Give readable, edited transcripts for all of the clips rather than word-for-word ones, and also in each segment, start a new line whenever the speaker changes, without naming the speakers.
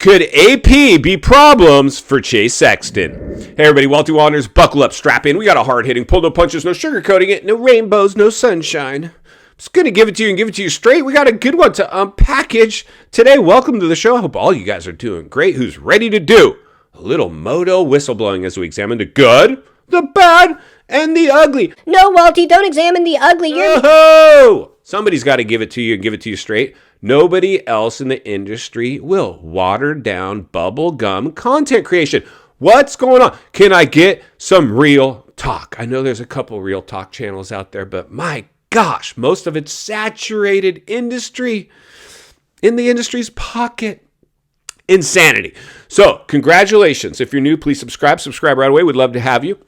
Could AP be problems for Chase Sexton? Hey everybody, Walty Wanderers, buckle up, strap in. We got a hard-hitting, pull no punches, no sugarcoating it, no rainbows, no sunshine. I'm just going to give it to you and give it to you straight. We got a good one to unpackage today. Welcome to the show. I hope all you guys are doing great. Who's ready to do a little MOTO whistleblowing as we examine the good, the bad, and the ugly?
No, Walty, don't examine the ugly.
Oh! Somebody's got to give it to you and give it to you straight. Nobody else in the industry will. Watered down bubblegum content creation. What's going on? Can I get some real talk? I know there's a couple real talk channels out there, but my gosh, most of it's saturated industry in the industry's pocket. Insanity. So congratulations. If you're new, please subscribe. Subscribe right away. We'd love to have you.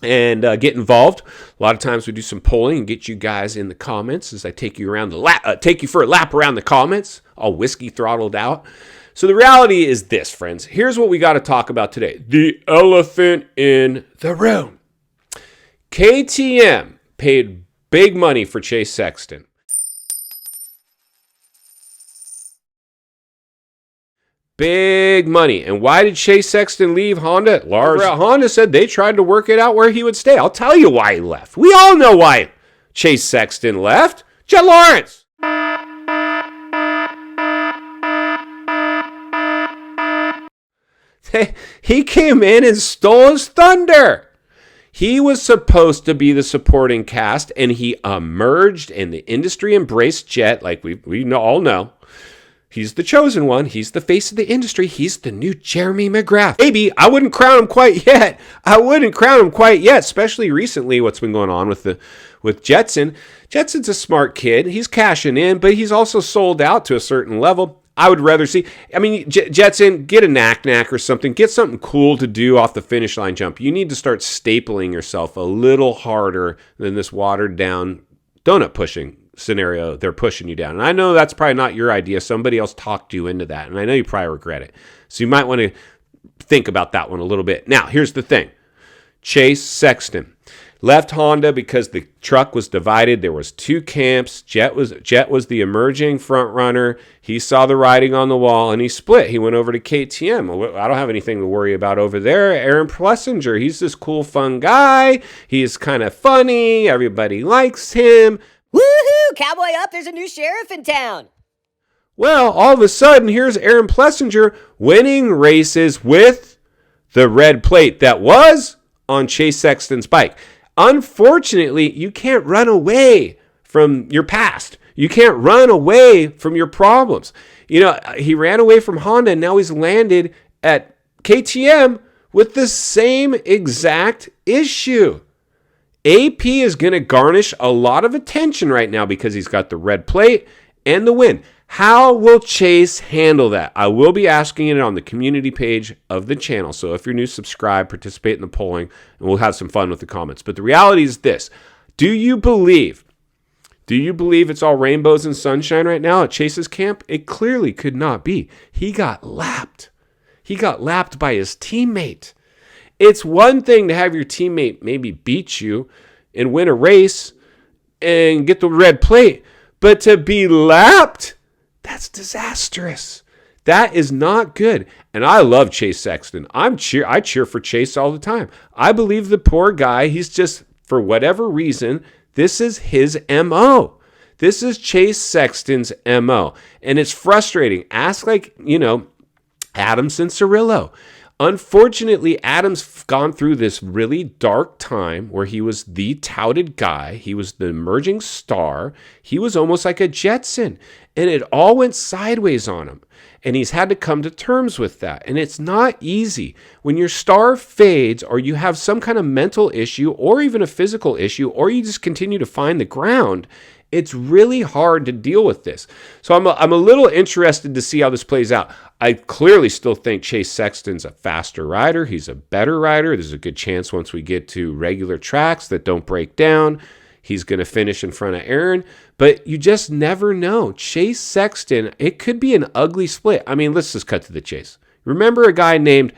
And get involved. A lot of times we do some polling and get you guys in the comments as I take you around take you for a lap around the comments, all whiskey throttled out. So the reality is this, friends. Here's what we got to talk about today. The elephant in the room. KTM paid big money for Chase Sexton. Big money. And why did Chase Sexton leave Honda? Honda said they tried to work it out where he would stay. I'll tell you why he left. We all know why Chase Sexton left. Jet Lawrence. He came in and stole his thunder. He was supposed to be the supporting cast, and he emerged, and the industry embraced Jet, like we all know. He's the chosen one. He's the face of the industry. He's the new Jeremy McGrath. Maybe I wouldn't crown him quite yet. Especially recently what's been going on with Jetson. Jetson's a smart kid. He's cashing in, but he's also sold out to a certain level. I would rather see, Jetson, get a knack or something. Get something cool to do off the finish line jump. You need to start stapling yourself a little harder than this watered down donut pushing scenario. They're pushing you down. And I know that's probably not your idea. Somebody else talked you into that. And I know you probably regret it. So you might want to think about that one a little bit. Now, here's the thing. Chase Sexton left Honda because the truck was divided. There was two camps. Jet was the emerging front runner. He saw the writing on the wall and he split. He went over to KTM. I don't have anything to worry about over there. Aaron Plessinger, he's this cool, fun guy. He's kind of funny. Everybody likes him.
Woohoo! Cowboy up, there's a new sheriff in town.
Well, all of a sudden, here's Aaron Plessinger winning races with the red plate that was on Chase Sexton's bike. Unfortunately, you can't run away from your past. You can't run away from your problems. He ran away from Honda and now he's landed at KTM with the same exact issue. AP is going to garnish a lot of attention right now because he's got the red plate and the win. How will Chase handle that? I will be asking it on the community page of the channel. So if you're new, subscribe, participate in the polling, and we'll have some fun with the comments. But the reality is this. Do you believe it's all rainbows and sunshine right now at Chase's camp? It clearly could not be. He got lapped. He got lapped by his teammate. It's one thing to have your teammate maybe beat you and win a race and get the red plate, but to be lapped, that's disastrous. That is not good. And I love Chase Sexton. I cheer for Chase all the time. I believe the poor guy, he's just, for whatever reason, this is his MO. This is Chase Sexton's MO. And it's frustrating. Ask Adam Cianciarillo. Unfortunately, Adam's gone through this really dark time where he was the touted guy. He was the emerging star. He was almost like a Jetson. And it all went sideways on him. And he's had to come to terms with that. And it's not easy. When your star fades or you have some kind of mental issue or even a physical issue or you just continue to find the ground, it's really hard to deal with this. So I'm a little interested to see how this plays out. I clearly still think Chase Sexton's a faster rider. He's a better rider. There's a good chance once we get to regular tracks that don't break down, he's going to finish in front of Aaron. But you just never know. Chase Sexton, it could be an ugly split. Let's just cut to the chase. Remember a guy named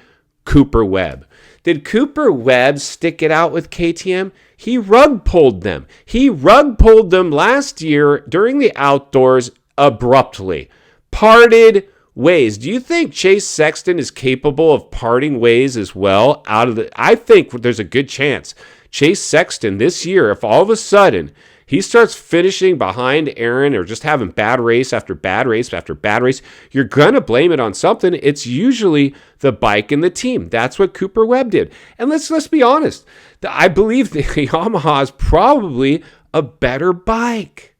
Cooper Webb? Did Cooper Webb stick it out with KTM? He rug pulled them. He rug pulled them last year during the outdoors abruptly. Parted ways. Do you think Chase Sexton is capable of parting ways as well I think there's a good chance Chase Sexton this year, if all of a sudden he starts finishing behind Aaron or just having bad race after bad race after bad race, you're going to blame it on something. It's usually the bike and the team. That's what Cooper Webb did. And let's be honest. I believe the Yamaha is probably a better bike.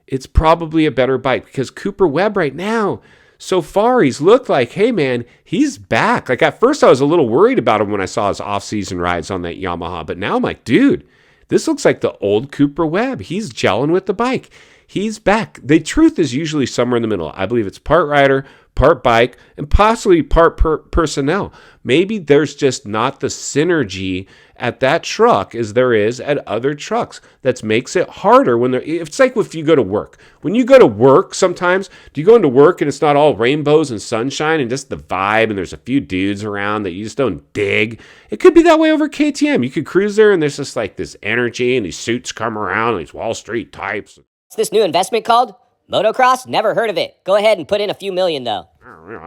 It's probably a better bike because Cooper Webb right now, so far, he's looked like, hey, man, he's back. Like, at first, I was a little worried about him when I saw his off-season rides on that Yamaha. But now I'm like, dude, this looks like the old Cooper Webb. He's gelling with the bike. He's back. The truth is usually somewhere in the middle. I believe it's part rider, part bike, and possibly part personnel. Maybe there's just not the synergy at that truck as there is at other trucks. That makes it harder when they're. It's like if you go to work. When you go to work, sometimes do you go into work and it's not all rainbows and sunshine and just the vibe and there's a few dudes around that you just don't dig. It could be that way over KTM. You could cruise there and there's just like this energy and these suits come around and these Wall Street types.
What's this new investment called? Motocross? Never heard of it. Go ahead and put in a few million, though.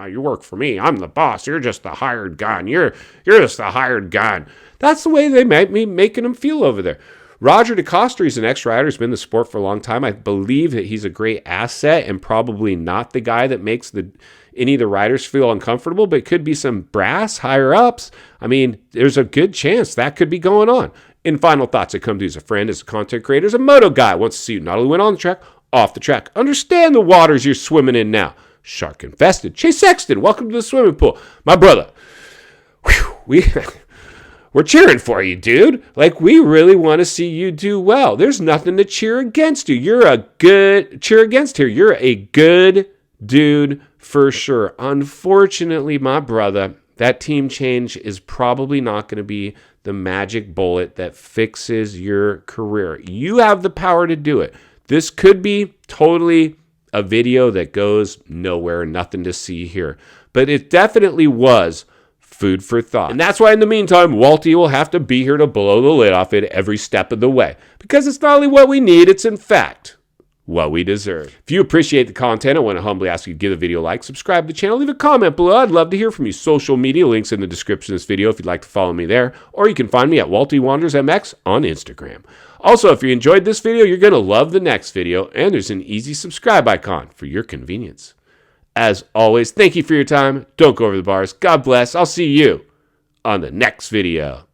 You work for me. I'm the boss. You're just the hired gun. You're just the hired gun. That's the way they might be making him feel over there. Roger DeCoster, he's an ex-rider. He's been in the sport for a long time. I believe that he's a great asset and probably not the guy that makes any of the riders feel uncomfortable, but it could be some brass higher-ups. I mean, there's a good chance that could be going on. In final thoughts, I come to you as a friend, as a content creator, as a moto guy. Wants to see you not only win on the track, off the track. Understand the waters you're swimming in now. Shark infested. Chase Sexton, welcome to the swimming pool. My brother, we're cheering for you, dude. Like, we really want to see you do well. There's nothing to cheer against you. You're a good dude for sure. Unfortunately, my brother, that team change is probably not going to be the magic bullet that fixes your career. You have the power to do it. This could be totally a video that goes nowhere, nothing to see here. But it definitely was food for thought. And that's why in the meantime, Walty will have to be here to blow the lid off it every step of the way. Because it's not only what we need, it's in fact what we deserve. If you appreciate the content, I want to humbly ask you to give the video a like, subscribe to the channel, leave a comment below. I'd love to hear from you. Social media links in the description of this video if you'd like to follow me there. Or you can find me at Walty Wanders MX on Instagram. Also, if you enjoyed this video, you're going to love the next video, and there's an easy subscribe icon for your convenience. As always, thank you for your time. Don't go over the bars. God bless. I'll see you on the next video.